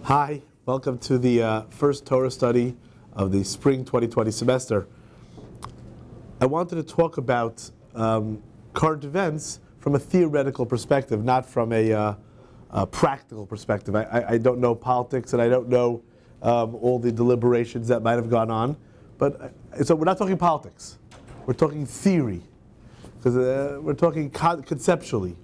Hi, welcome to the first Torah study of the spring 2020 semester. I wanted to talk about current events from a theoretical perspective, not from a practical perspective. I don't know politics and I don't know all the deliberations that might have gone on, but so we're not talking politics. We're talking theory, because we're talking conceptually.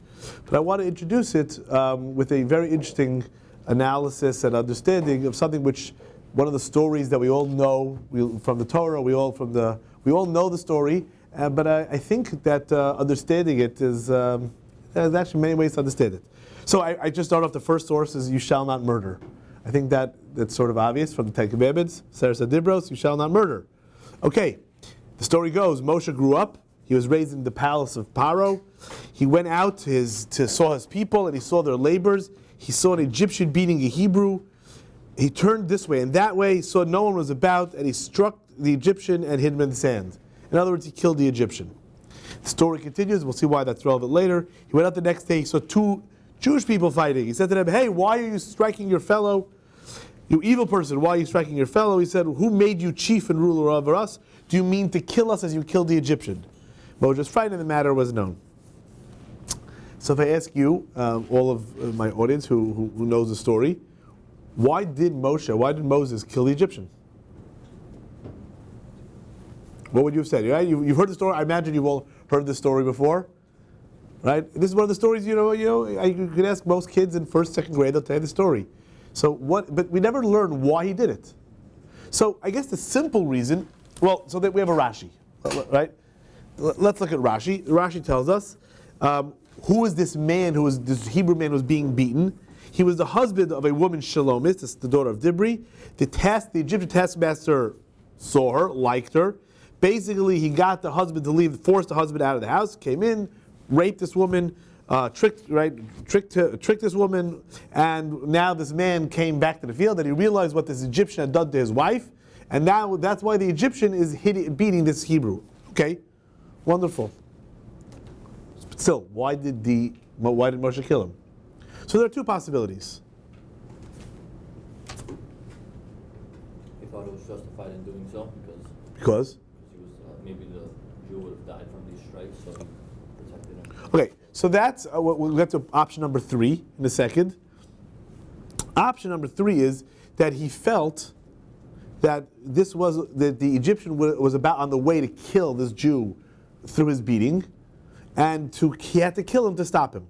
But I want to introduce it with a very interesting analysis and understanding of something which, one of the stories that we all know from the Torah, we all know the story, but I think that understanding it there's actually many ways to understand it. So I just start off, the first source is you shall not murder. I think that's sort of obvious from the Ten Commandments, Seres Adibros, you shall not murder. Okay, the story goes, Moshe grew up, he was raised in the palace of Paro, he went out to saw his people and he saw their labors. He saw an Egyptian beating a Hebrew. He turned this way and that way. He saw no one was about, and he struck the Egyptian and hid him in the sand. In other words, he killed the Egyptian. The story continues. We'll see why that's relevant later. He went out the next day. He saw two Jewish people fighting. He said to them, "Hey, why are you striking your fellow? You evil person, why are you striking your fellow?" He said, "Who made you chief and ruler over us? Do you mean to kill us as you killed the Egyptian?" Moses, frightened, the matter was known. So if I ask you, all of my audience who knows the story, why did Moses kill the Egyptian? What would you have said? Right? You've heard the story. I imagine you've all heard this story before, right? This is one of the stories. You could ask most kids in first, second grade. They'll tell you the story. But we never learn why he did it. So I guess the simple reason. So that we have a Rashi, right? Let's look at Rashi. Rashi tells us. Who is this man this Hebrew man who was being beaten? He was the husband of a woman, Shalomit, the daughter of Dibri. The Egyptian taskmaster saw her, liked her. Basically, he got the husband to leave, forced the husband out of the house, came in, raped this woman, tricked this woman, and now this man came back to the field and he realized what this Egyptian had done to his wife, and now that's why the Egyptian is beating this Hebrew. Okay, wonderful. Still, why did Moshe kill him? So there are two possibilities. He thought it was justified in doing so because he was maybe the Jew would have died from these strikes, so he protected him. Okay, so that's we'll get to option number 3 in a second. Option number 3 is that he felt that the Egyptian was about on the way to kill this Jew through his beating. And he had to kill him to stop him.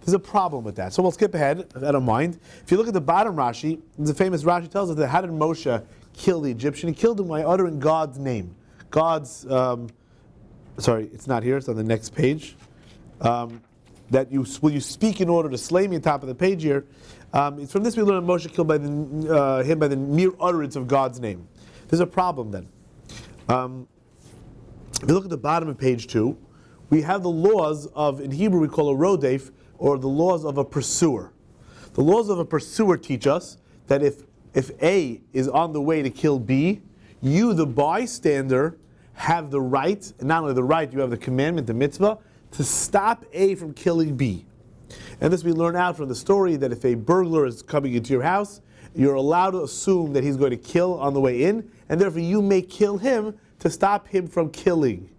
There's a problem with that. So we'll skip ahead, I don't mind. If you look at the bottom Rashi, the famous Rashi tells us that how did Moshe kill the Egyptian? He killed him by uttering God's name. It's not here, it's on the next page. Will you speak in order to slay me, on top of the page here. It's from this we learn that Moshe killed him by the mere utterance of God's name. There's a problem then. If you look at the bottom of page 2, we have the laws of, in Hebrew we call a rodef, or the laws of a pursuer. The laws of a pursuer teach us that if A is on the way to kill B, you, the bystander, have the right, and not only the right, you have the commandment, the mitzvah, to stop A from killing B. And this we learn out from the story that if a burglar is coming into your house, you're allowed to assume that he's going to kill on the way in, and therefore you may kill him to stop him from killing.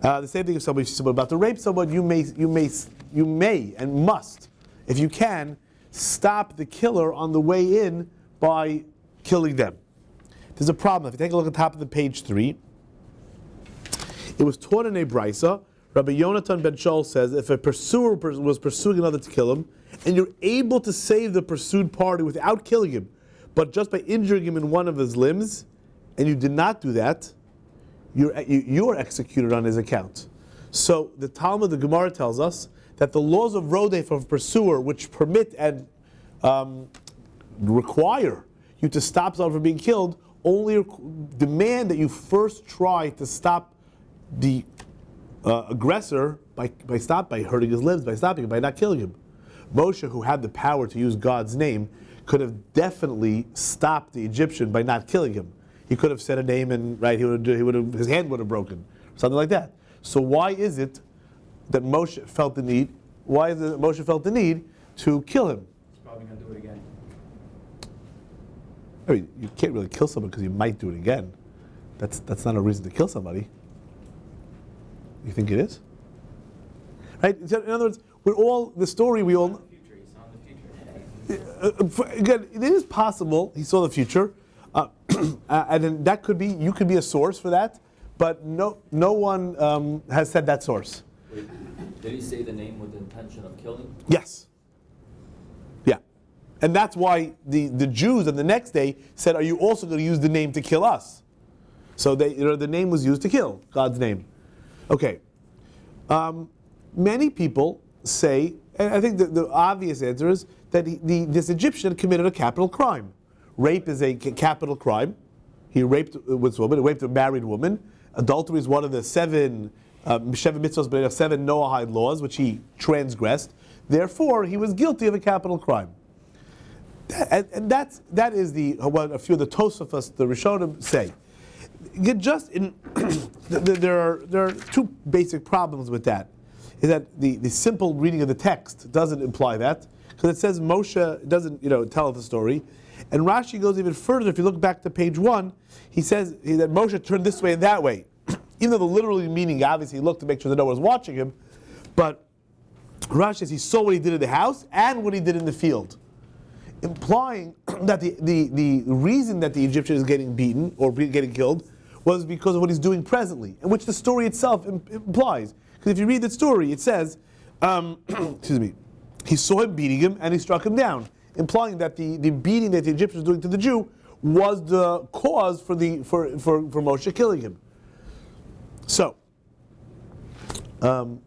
The same thing if somebody's about to rape someone, you may and must, if you can, stop the killer on the way in by killing them. There's a problem. If you take a look at the top of the page 3, it was taught in a brisa. Rabbi Yonatan ben Shaul says, if a pursuer was pursuing another to kill him, and you're able to save the pursued party without killing him, but just by injuring him in one of his limbs, and you did not do that, you're executed on his account. So the Talmud, the Gemara tells us that the laws of rodef of pursuer, which permit and require you to stop someone from being killed, only demand that you first try to stop the aggressor by hurting his limbs, by stopping him, by not killing him. Moshe, who had the power to use God's name, could have definitely stopped the Egyptian by not killing him. He could have said a name and his hand would have broken, something like that. So why is it that Moshe felt the need? Why is it that Moshe felt the need to kill him? He's probably going to do it again. I mean, you can't really kill someone because you might do it again. That's not a reason to kill somebody. You think it is? Right? So in other words, the story we all... Again, it is possible he saw the future, and then that could be, you could be a source for that, but no one has said that source. Wait, did he say the name with the intention of killing? Yes. Yeah. And that's why the Jews on the next day said, are you also going to use the name to kill us? So the name was used to kill, God's name. Okay. Many people say, and I think the obvious answer is that this Egyptian committed a capital crime. Rape is a capital crime. He raped this woman, he raped a married woman. Adultery is one of the seven mitzvahs, 7 Noahide laws, which he transgressed. Therefore, he was guilty of a capital crime. And that is what a few of the Tosafos, the Rishonim, say. There are two basic problems with that. Is that the simple reading of the text doesn't imply that, because it says Moshe doesn't tell the story, and Rashi goes even further. If you look back to page 1, he says that Moshe turned this way and that way, even though the literally meaning obviously he looked to make sure that no one was watching him, but Rashi says he saw what he did in the house and what he did in the field, implying that the reason that the Egyptian is getting beaten or getting killed was because of what he's doing presently, and which the story itself implies. Because if you read the story, it says, excuse me, he saw him beating him and he struck him down, implying that the beating that the Egyptian was doing to the Jew was the cause for Moshe killing him. So I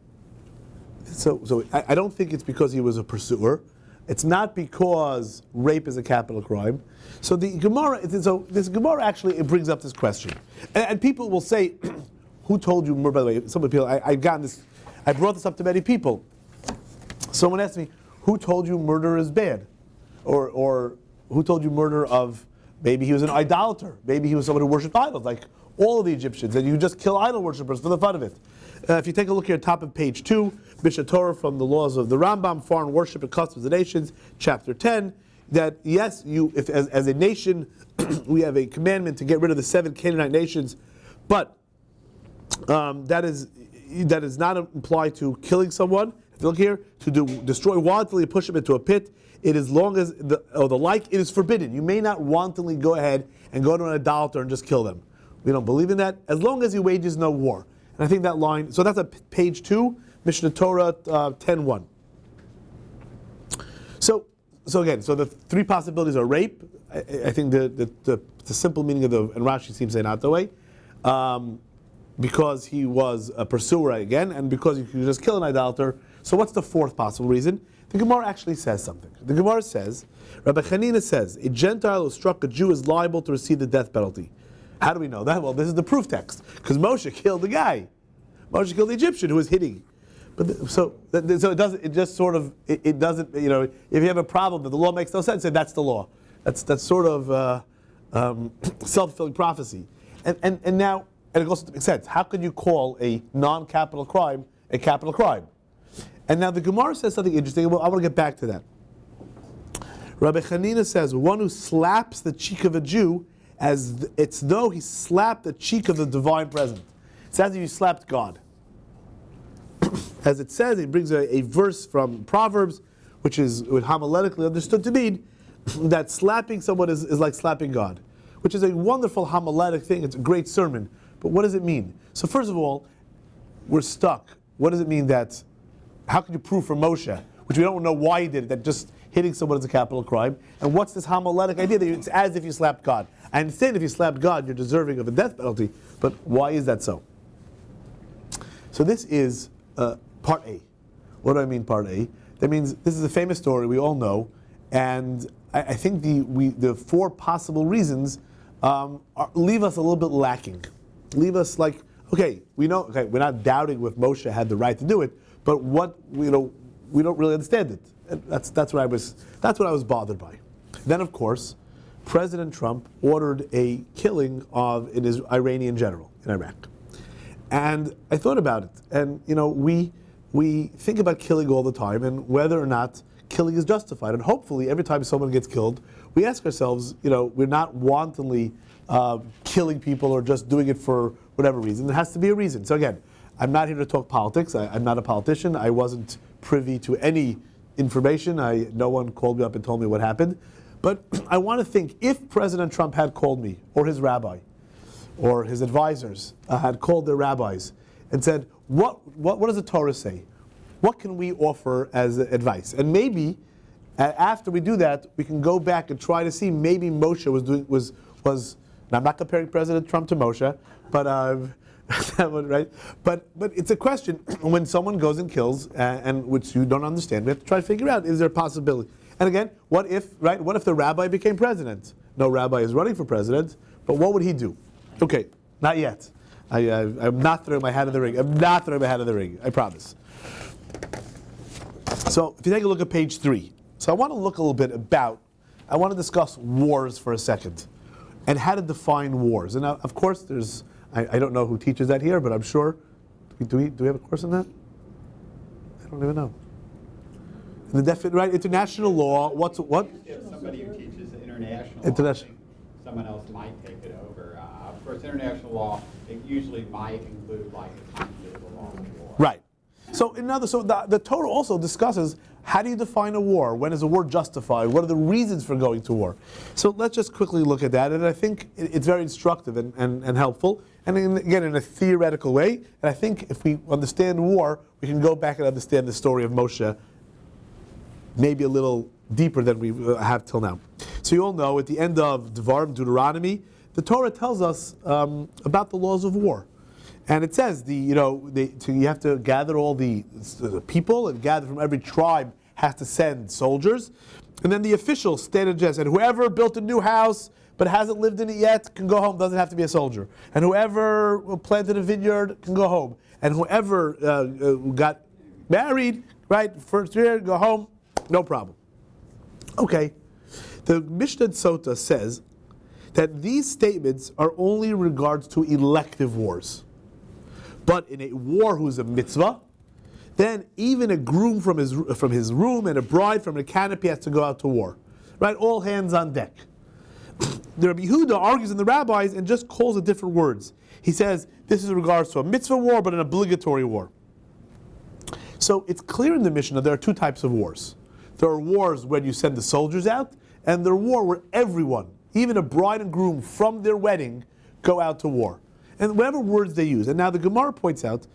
don't think it's because he was a pursuer. It's not because rape is a capital crime. So this Gemara actually it brings up this question, and people will say, "Who told you?" By the way, some of the people I brought this up to many people. Someone asked me, "Who told you murder is bad?" Or who told you murder of? Maybe he was an idolater. Maybe he was someone who worshipped idols, like all of the Egyptians, and you just kill idol worshippers for the fun of it. If you take a look here at top of page 2, Mishnah Torah from the laws of the Rambam, foreign worship and customs of nations, chapter 10, that yes, if as a nation we have a commandment to get rid of the 7 Canaanite nations, but that is not implied to killing someone. If you look here, to destroy wantonly and push him into a pit, it is long as it is forbidden. You may not wantonly go ahead and go to an idolater and just kill them. We don't believe in that, as long as he wages no war. And I think that line, so that's at page 2, Mishnah Torah 10:1. So again, the 3 possibilities are rape. I think the simple meaning of and Rashi seems to say not the way, because he was a pursuer again, and because you can just kill an idolater. So what's the 4th possible reason? The Gemara actually says something. The Gemara says, Rabbi Chanina says, a Gentile who struck a Jew is liable to receive the death penalty. How do we know that? Well, this is the proof text, because Moshe killed the guy. Moshe killed the Egyptian who was hitting. But so it doesn't. It just sort of. It doesn't. If you have a problem that the law makes no sense, then that's the law. That's sort of self-fulfilling prophecy. And now it also makes sense. How can you call a non-capital crime a capital crime? And now the Gemara says something interesting. Well, I want to get back to that. Rabbi Chanina says one who slaps the cheek of a Jew it's though he slapped the cheek of the divine presence. It's as if you slapped God. As it says, he brings a verse from Proverbs, which is homiletically understood to mean that slapping someone is like slapping God, which is a wonderful homiletic thing. It's a great sermon. But what does it mean? So first of all, we're stuck. What does it mean that, how can you prove from Moshe, which we don't know why he did it, that just hitting someone is a capital crime? And what's this homiletic idea that it's as if you slapped God? I understand if you slapped God, you're deserving of a death penalty, but why is that so? So this is part A. What do I mean part A? That means this is a famous story we all know, and I think the 4 possible reasons leave us a little bit lacking. Leave us like, okay, we know, okay, we're not doubting if Moshe had the right to do it, but what we don't really understand it. And that's what I was bothered by. Then of course, President Trump ordered a killing of an Iranian general in Iraq. And I thought about it, and we think about killing all the time, and whether or not killing is justified. And hopefully, every time someone gets killed, we ask ourselves, we're not wantonly killing people or just doing it for whatever reason. There has to be a reason. So again, I'm not here to talk politics. I'm not a politician. I wasn't privy to any information. No one called me up and told me what happened. But I want to think, if President Trump had called me, or his rabbi, or his advisors had called their rabbis and said, what does the Torah say? What can we offer as advice? And maybe after we do that, we can go back and try to see maybe Moshe was. Now I'm not comparing President Trump to Moshe, but right. But it's a question when someone goes and kills and which you don't understand. We have to try to figure out, is there a possibility? And again, what if the rabbi became president? No rabbi is running for president, but what would he do? Okay, not yet. I'm not throwing my hat in the ring. I'm not throwing my hat in the ring. I promise. So if you take a look at page 3. So I want to look a little bit I want to discuss wars for a second and how to define wars. And of course, I don't know who teaches that here, but I'm sure, do we have a course in that? I don't even know. International law, what? If somebody who teaches international law, someone else might take it over. Of course, international law, it usually might include like a conflict of law of war. Right. So the Torah also discusses, how do you define a war? When is a war justified? What are the reasons for going to war? So let's just quickly look at that. And I think it's very instructive and helpful. And again, in a theoretical way. And I think if we understand war, we can go back and understand the story of Moshe maybe a little deeper than we have till now. So you all know, at the end of Deuteronomy, the Torah tells us about the laws of war. And it says, you have to gather all the people, and gather from every tribe has to send soldiers. And then the officials stand and said, whoever built a new house but hasn't lived in it yet can go home, doesn't have to be a soldier. And whoever planted a vineyard can go home. And whoever got married, first year, go home, no problem. Okay, the Mishnah Sota says that these statements are only in regards to elective wars. But in a war who's a mitzvah, then even a groom from his room and a bride from a canopy has to go out to war. Right? All hands on deck. The Rabbi Yehuda argues in the rabbis and just calls it different words. He says this is in regards to a mitzvah war, but an obligatory war. So it's clear in the Mishnah there are two types of wars. There are wars where you send the soldiers out, and there are war where everyone, even a bride and groom from their wedding, go out to war. And whatever words they use. And now the Gemara points out,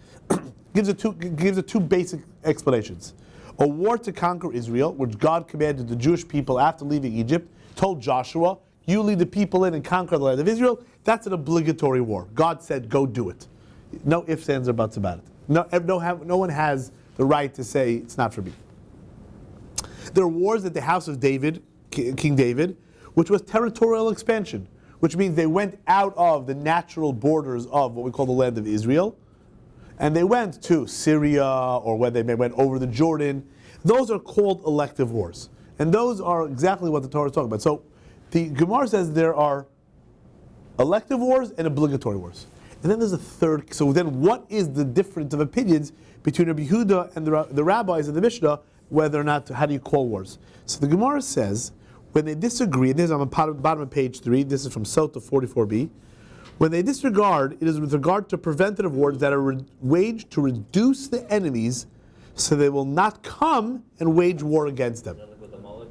gives it two basic explanations. A war to conquer Israel, which God commanded the Jewish people after leaving Egypt, told Joshua, you lead the people in and conquer the land of Israel. That's an obligatory war. God said, go do it. No ifs, ands, or buts about it. No one has the right to say, it's not for me. There are wars at the house of David, King David, which was territorial expansion, which means they went out of the natural borders of what we call the land of Israel, and they went to Syria, or where they went over the Jordan. Those are called elective wars. And those are exactly what the Torah is talking about. So the Gemara says there are elective wars and obligatory wars. And then there's a third. So then what is the difference of opinions between Rabbi Yehuda and the rabbis in the Mishnah, whether or not, how do you call wars? So the Gemara says, when they disagree, and this is on the bottom of page 3, this is from Sota 44b, when they disregard, it is with regard to preventative wars that are waged to reduce the enemies so they will not come and wage war against them. With the Amalek?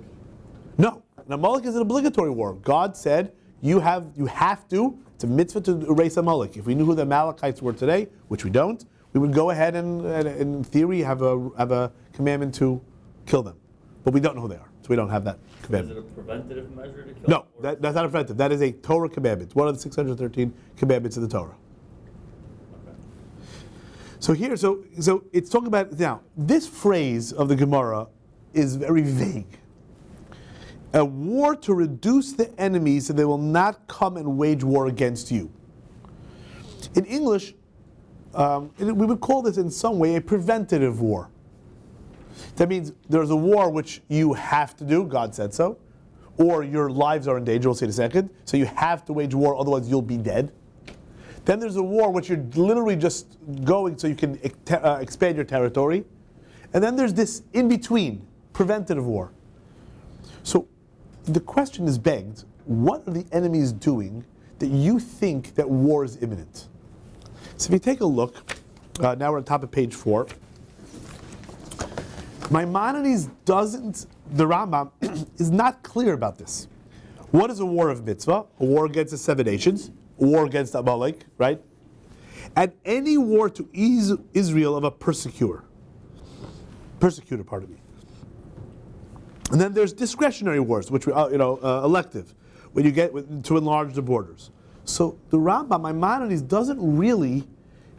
No, an Amalek is an obligatory war. God said, you have to, it's a mitzvah to erase Amalek. If we knew who the Amalekites were today, which we don't, we would go ahead and in theory, have a commandment to kill them. But we don't know who they are, so we don't have that commandment. Is it a preventative measure to kill? No, that's not a preventive. That is a Torah commandment. One of the 613 commandments of the Torah. Okay. So here, so it's talking about, now, this phrase of the Gemara is very vague. A war to reduce the enemy so they will not come and wage war against you. In English, we would call this in some way a preventative war. That means there's a war which you have to do, God said so, or your lives are in danger, we'll see in a second, so you have to wage war, otherwise you'll be dead. Then there's a war which you're literally just going so you can expand your territory. And then there's this in between, preventative war. So the question is begged, what are the enemies doing that you think that war is imminent? So if you take a look, now we're on top of page 4. Maimonides the Rambam is not clear about this. What is a war of mitzvah? A war against the 7 nations, a war against Amalek, right? And any war to ease Israel of a persecutor, pardon me. And then there's discretionary wars, which we, elective, when you get to enlarge the borders. So the Rambam, Maimonides, doesn't really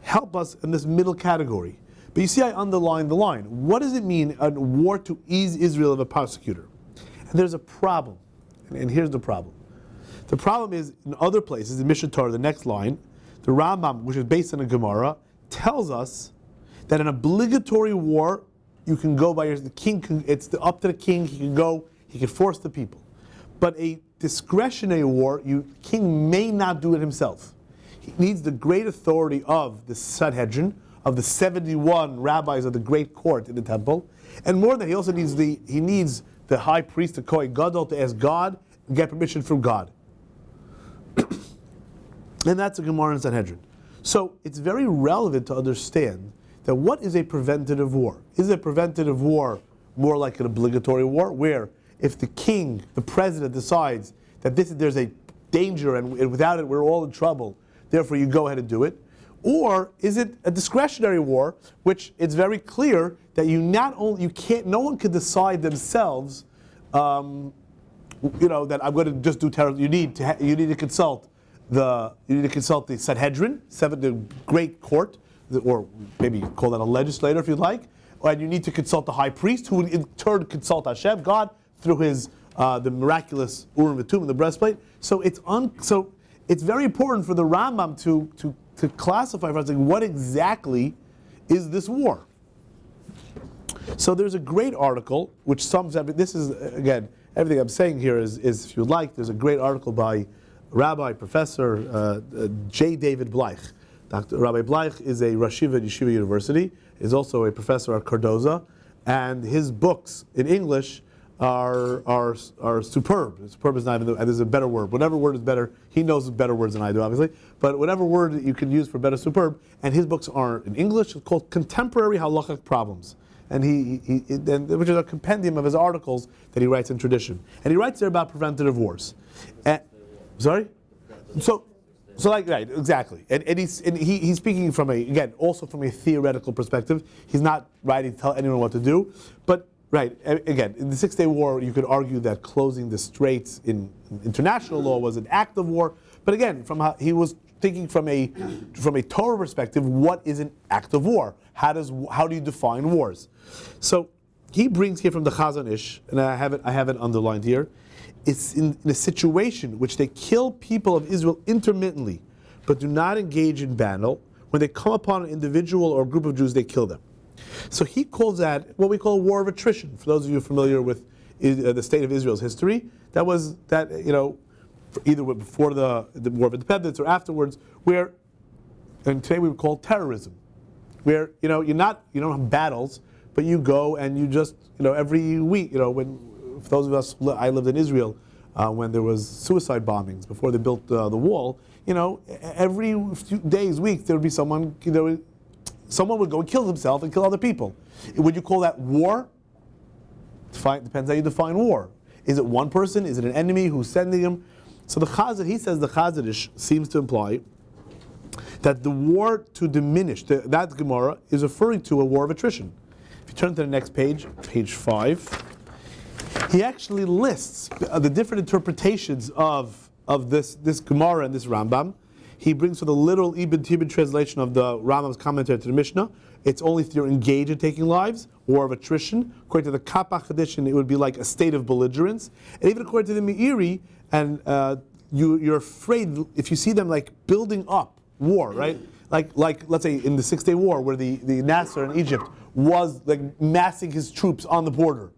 help us in this middle category. But you see, I underlined the line. What does it mean, a war to ease Israel of a persecutor? And there's a problem. And here's the problem. The problem is, in other places, in Mishnah Torah, the next line, the Rambam, which is based on a Gemara, tells us that an obligatory war, you can go by the king. It's up to the king. He can go. He can force the people. But a discretionary war, king may not do it himself. He needs the great authority of the Sanhedrin, of the 71 rabbis of the great court in the temple, and more than that, he also needs the high priest, the Kohen Gadol, to ask God and get permission from God. And that's a Gemara in Sanhedrin. So it's very relevant to understand that what is a preventative war? Is a preventative war more like an obligatory war, where if the king, the president decides that there's a danger and without it we're all in trouble, therefore you go ahead and do it? Or is it a discretionary war, which it's very clear that no one can decide themselves, that I'm going to just do terror. You need to consult the Sanhedrin, the great court, or maybe call that a legislator if you'd like, and you need to consult the high priest, who would in turn consult Hashem, God, through his the miraculous Urim V'Tumim, the breastplate. So it's very important for the Rambam to classify for us, like, what exactly is this war? So there's a great article which sums up. This is, again, everything I'm saying here is if you'd like, there's a great article by Rabbi Professor J. David Bleich. Rabbi Bleich is a Rashiva at Yeshiva University, is also a professor at Cardoza, and his books in English are superb. Superb is not even, there's a better word. Whatever word is better, he knows better words than I do, obviously. But whatever word you can use for better, superb. And his books are in English, called Contemporary Halachic Problems, and which is a compendium of his articles that he writes in tradition. And he writes there about preventative wars. Sorry? So like, right, exactly. And he's speaking from also from a theoretical perspective. He's not writing to tell anyone what to do, but right, again, in the 6-Day War, you could argue that closing the straits in international law was an act of war. But again, he was thinking from a Torah perspective, what is an act of war? How do you define wars? So he brings here from the Chazon Ish, and I have it underlined here. It's in a situation which they kill people of Israel intermittently, but do not engage in battle. When they come upon an individual or a group of Jews, they kill them. So he calls that what we call a war of attrition. For those of you familiar with the state of Israel's history, either before the War of Independence or afterwards, and today we would call terrorism, where you don't have battles, but you go and you just every week, for those of us, I lived in Israel when there was suicide bombings before they built the wall. Every few days, weeks, there would be someone. Someone would go and kill himself and kill other people. Would you call that war? Depends how you define war. Is it one person? Is it an enemy who's sending him? So the Chazon Ish seems to imply that the war to diminish, that Gemara is referring to a war of attrition. If you turn to the next page, page 5, he actually lists the different interpretations of this Gemara and this Rambam. He brings for the literal Ibn Tibin translation of the Rambam's commentary to the Mishnah. It's only if you're engaged in taking lives, war of attrition. According to the Kapach edition, it would be like a state of belligerence. And even according to the Meiri, and you're afraid if you see them like building up war, right? Like let's say in the 6-Day War, where the Nasser in Egypt was like massing his troops on the border.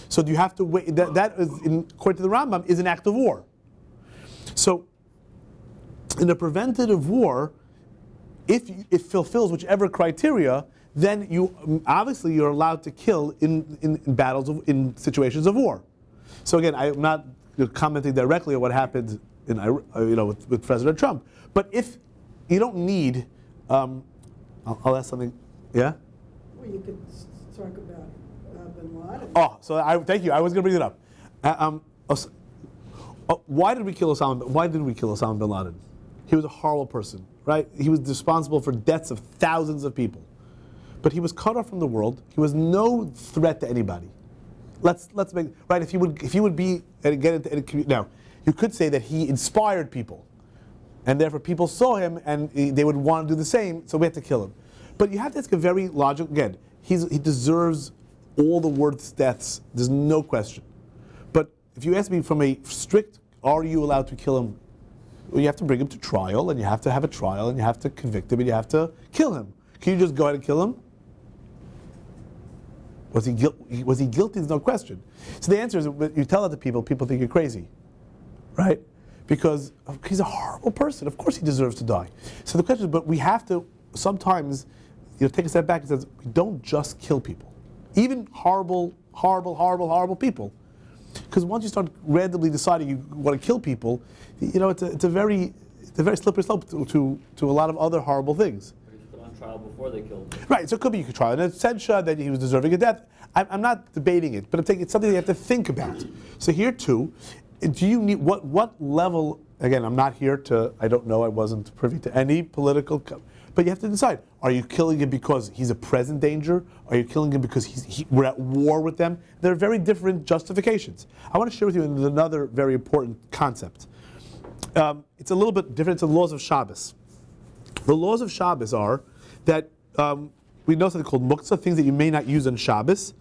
So do you have to wait? That is, according to the Rambam, is an act of war. So in a preventative war, if it fulfills whichever criteria, then you're allowed to kill in battles in situations of war. So again, I'm not commenting directly on what happened with President Trump, but if you don't need, I'll ask something. Yeah. Well, you could talk about Bin Laden. Oh, so thank you. I was going to bring it up. Why did we kill Osama Bin Laden? He was a horrible person, right? He was responsible for deaths of thousands of people, but he was cut off from the world. He was no threat to anybody. Let's make right. If he would be and get into now, you could say that he inspired people, and therefore people saw him and they would want to do the same. So we had to kill him. But you have to ask a very logical. Again, he deserves all the worst deaths. There's no question. But if you ask me from a strict, are you allowed to kill him? Well, you have to bring him to trial, and you have to have a trial, and you have to convict him, and you have to kill him. Can you just go ahead and kill him? Was he guilty? There's no question. So the answer is, you tell that to people think you're crazy, right? Because he's a horrible person. Of course he deserves to die. So the question is, but we have to sometimes take a step back and say, we don't just kill people. Even horrible people. Because once you start randomly deciding you want to kill people, it's a very slippery slope to a lot of other horrible things. On trial before they killed him. Right, so it could be you could try an absentia that he was deserving of death. I'm not debating it, but it's something you have to think about. So here too, do you need what level? Again, I'm not here to. I don't know. I wasn't privy to any political. But you have to decide: are you killing him because he's a present danger? Are you killing him because we're at war with them? There are very different justifications. I want to share with you another very important concept. It's a little bit different. It's the laws of Shabbos. The laws of Shabbos are that we know something called muktzah, things that you may not use on Shabbos.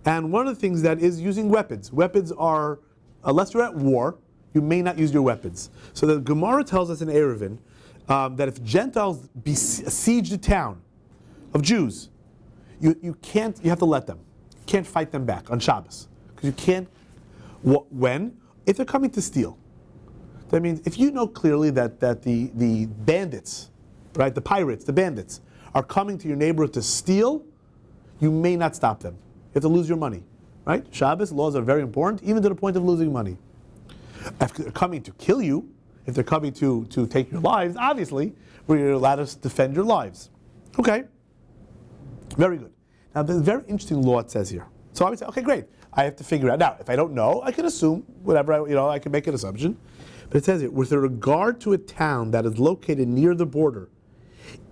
And one of the things that is using weapons. Weapons are, unless you're at war, you may not use your weapons. So the Gemara tells us in Eruvin that if Gentiles besiege the town of Jews, you have to let them. You can't fight them back on Shabbos. Because you can't, when? If they're coming to steal. That means if you know clearly that the bandits, right, the pirates, the bandits, are coming to your neighborhood to steal, you may not stop them. You have to lose your money, right? Shabbos laws are very important, even to the point of losing money. If they're coming to kill you, if they're coming to take your lives, obviously, we're allowed to defend your lives. Okay, very good. Now, there's a very interesting law it says here. So I would say, okay, great. I have to figure out. Now, if I don't know, I can assume whatever, I can make an assumption. But it says here, with regard to a town that is located near the border,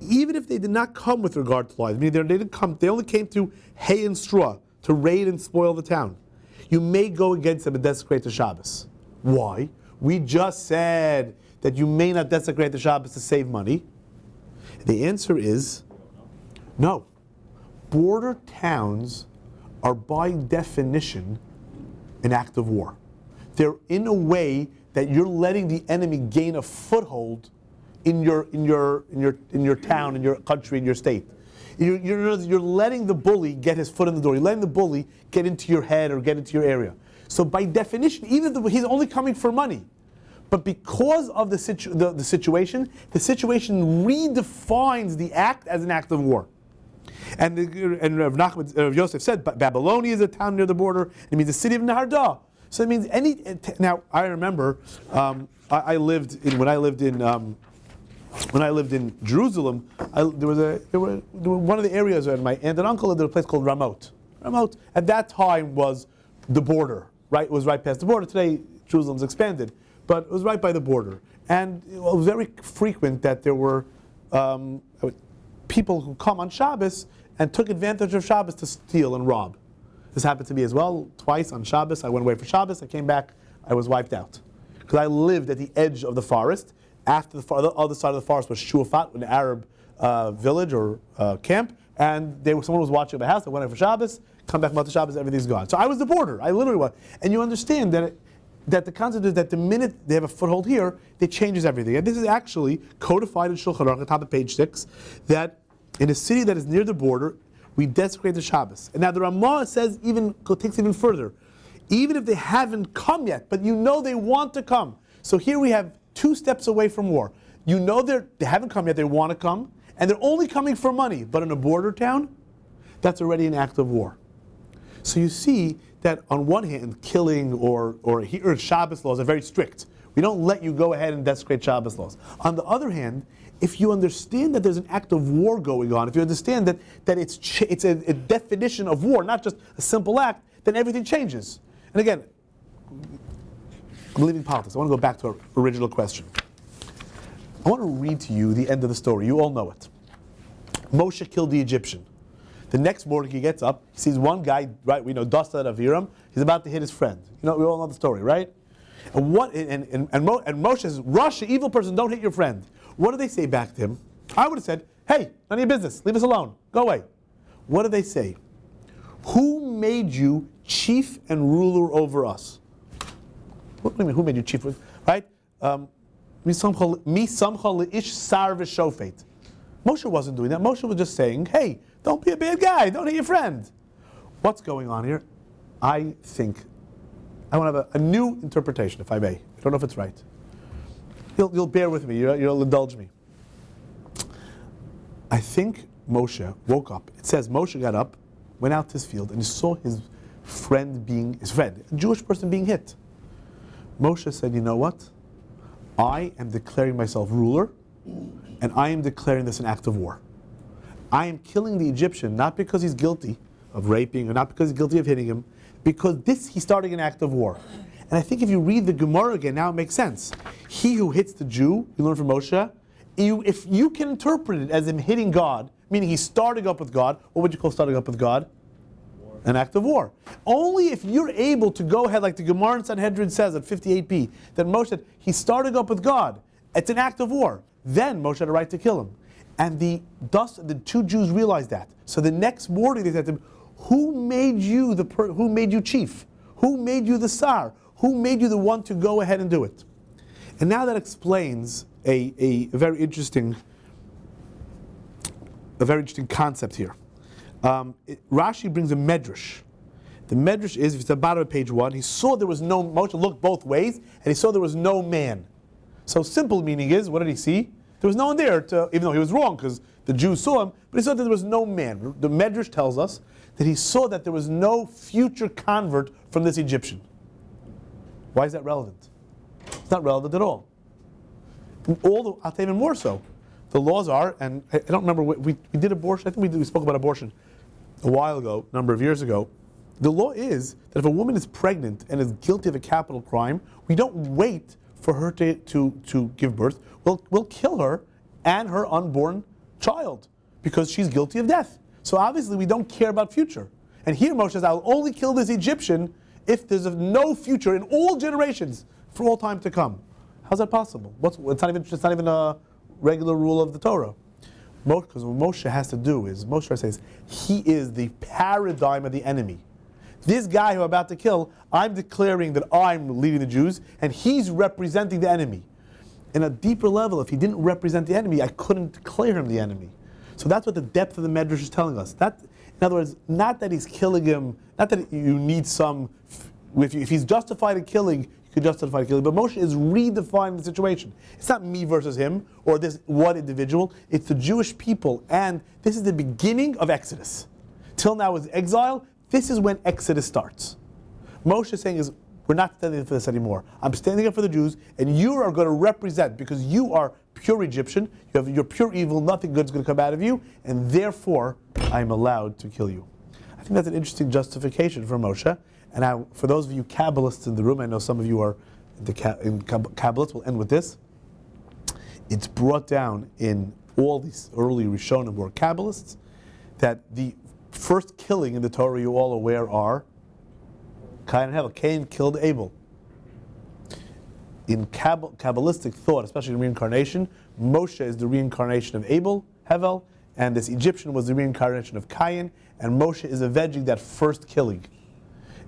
even if they did not come with regard to lives, meaning they didn't come, they only came through hay and straw to raid and spoil the town, you may go against them and desecrate the Shabbos. Why? We just said that you may not desecrate the Shabbos to save money. The answer is no. Border towns are by definition an act of war. They're in a way that you're letting the enemy gain a foothold in your town, in your country, in your state. You're letting the bully get his foot in the door. You're letting the bully get into your head or get into your area. So by definition, even if he's only coming for money, but because of the situation redefines the act as an act of war. And Rav Yosef said, Babylonia is a town near the border. It means the city of Nahardah. So it means Now I remember when I lived in Jerusalem, one of the areas where my aunt and uncle lived, there was a place called Ramot. Ramot at that time was the border, right? It was right past the border. Today Jerusalem's expanded, but it was right by the border, and it was very frequent that there were people who come on Shabbos and took advantage of Shabbos to steal and rob. This happened to me as well twice on Shabbos. I went away for Shabbos. I came back. I was wiped out because I lived at the edge of the forest. After the other side of the forest was Shuafat, an Arab village or camp, and someone was watching my house. I went away for Shabbos. Come back Motzei Shabbos, everything's gone. So I was the border. I literally was. And you understand that the concept is that the minute they have a foothold here, it changes everything. And this is actually codified in Shulchan Aruch, at the top of page 6, that in a city that is near the border, we desecrate the Shabbos. And now the Ramah says takes even further. Even if they haven't come yet, but you know they want to come. So here we have 2 steps away from war. You know they haven't come yet, they want to come, and they're only coming for money. But in a border town, that's already an act of war. So you see that on one hand, killing or Shabbos laws are very strict. We don't let you go ahead and desecrate Shabbos laws. On the other hand, if you understand that there's an act of war going on, if you understand that it's a definition of war, not just a simple act, then everything changes. And again, I'm leaving politics. I want to go back to our original question. I want to read to you the end of the story. You all know it. Moshe killed the Egyptian. The next morning he gets up, he sees one guy, right, we know, Dasta Aviram, he's about to hit his friend. You know, we all know the story, right? And Moshe says, Russia, evil person, don't hit your friend. What do they say back to him? I would have said, hey, none of your business, leave us alone, go away. What do they say? Who made you chief and ruler over us? What do you mean, who made you chief? Right? Moshe wasn't doing that. Moshe was just saying, hey, don't be a bad guy, don't hit your friend. What's going on here? I think I want to have a new interpretation, if I may. I don't know if it's right. You'll bear with me, you'll indulge me. I think Moshe woke up. It says Moshe got up, went out to his field, and he saw his friend, a Jewish person, being hit. Moshe said, you know what? I am declaring myself ruler, and I am declaring this an act of war. I am killing the Egyptian, not because he's guilty of raping, or not because he's guilty of hitting him, because he's starting an act of war. And I think if you read the Gemara again, now it makes sense. He who hits the Jew, you learn from Moshe, if you can interpret it as him hitting God, meaning he's starting up with God, what would you call starting up with God? War. An act of war. Only if you're able to go ahead, like the Gemara in Sanhedrin says at 58b, that Moshe said, he's starting up with God. It's an act of war. Then Moshe had a right to kill him. And the two Jews realized that. So the next morning they said to him, who made you who made you chief? Who made you the Sar? Who made you the one to go ahead and do it? And now that explains a very interesting concept here. Rashi brings a medrash. The medrash is, if it's at the bottom of page 1, he saw there was no, Moshe looked both ways, and he saw there was no man. So simple meaning is, what did he see? There was no one there, even though he was wrong, because the Jews saw him, but he saw that there was no man. The medrash tells us that he saw that there was no future convert from this Egyptian. Why is that relevant? It's not relevant at all. I'll tell you even more so. The laws are, and I don't remember, we did abortion, I think we spoke about abortion a while ago, a number of years ago. The law is that if a woman is pregnant and is guilty of a capital crime, we don't wait for her to give birth. We'll kill her and her unborn child because she's guilty of death. So obviously we don't care about future. And here Moshe says, I'll only kill this Egyptian if there's no future in all generations for all time to come. How's that possible? It's not even a regular rule of the Torah. Because what Moshe has to do is, Moshe says, he is the paradigm of the enemy. This guy who I'm about to kill, I'm declaring that I'm leading the Jews, and he's representing the enemy. In a deeper level, if he didn't represent the enemy, I couldn't declare him the enemy. So that's what the depth of the Medrash is telling us. In other words, not that he's killing him, not that you need some, if he's justified in killing, you could justify killing, but Moshe is redefining the situation. It's not me versus him, or this one individual, it's the Jewish people, and this is the beginning of Exodus. Till now is exile, this is when Exodus starts. Moshe is saying we're not standing for this anymore. I'm standing up for the Jews, and you are going to represent, because you are pure Egyptian, you're pure evil, nothing good is going to come out of you, and therefore, I am allowed to kill you. I think that's an interesting justification for Moshe. And for those of you Kabbalists in the room, I know some of you are in Kabbalists, we'll end with this. It's brought down in all these early Rishonim who are Kabbalists that the first killing in the Torah you all aware are Cain and Hevel. Cain killed Abel. In Kabbalistic thought, especially in reincarnation, Moshe is the reincarnation of Abel, Hevel, and this Egyptian was the reincarnation of Cain, and Moshe is avenging that first killing.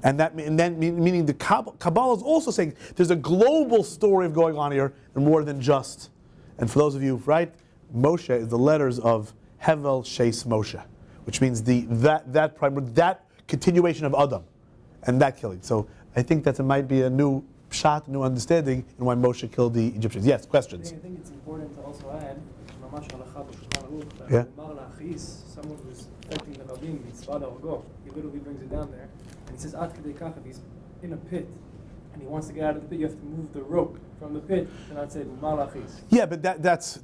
And then meaning the Kabbalah is also saying there's a global story of going on here, and more than just. And for those of you, right, Moshe is the letters of Hevel, Sheis, Moshe, which means that continuation of Adam, and that killing. So I think that might be a new shot, new understanding in why Moshe killed the Egyptians. Yes, questions? I think it's important to also add, mamash halacha b'shulchan aruch. Yeah. Umar la'achis, someone who's affecting the rabbin, mitzvah d'argo. He literally brings it down there, and he says, ad kedei kach, if he's in a pit, and he wants to get out of the pit, you have to move the rope from the pit, and I'd say, umar la'achis. Yeah, but that's.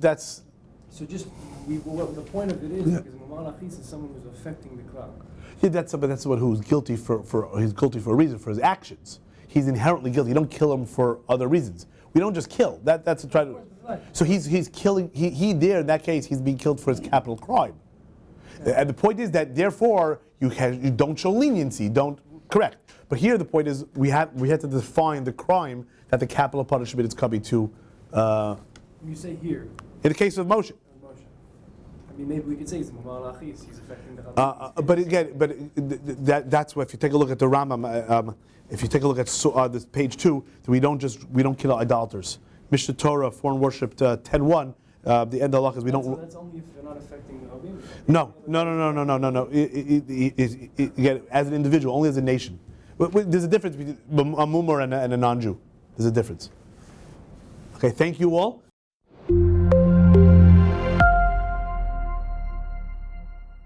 So just, the point of it is, because umar la'achis is someone who's affecting the crowd. Yeah, that's someone who's guilty he's guilty for a reason, for his actions. He's inherently guilty. You don't kill him for other reasons. We don't just kill. That's a try to. So he's killing. He there in that case he's being killed for his capital crime. And the point is that therefore you don't show leniency. Don't correct. But here the point is we have to define the crime that the capital punishment is coming to. You say here. In the case of Moshe. I mean, maybe we could say he's Mumar Lachis, he's affecting the Rabbin. But again, that's what if you take a look at the Rambam, if you take a look at this page 2, we don't kill idolaters. Mishnah Torah, foreign worship 10:1. The end of Allah is we don't. That's only if they're not affecting the Rabbin. No. Again, as an individual, only as a nation. There's a difference between a mumar and a non-Jew. There's a difference. Okay, thank you all.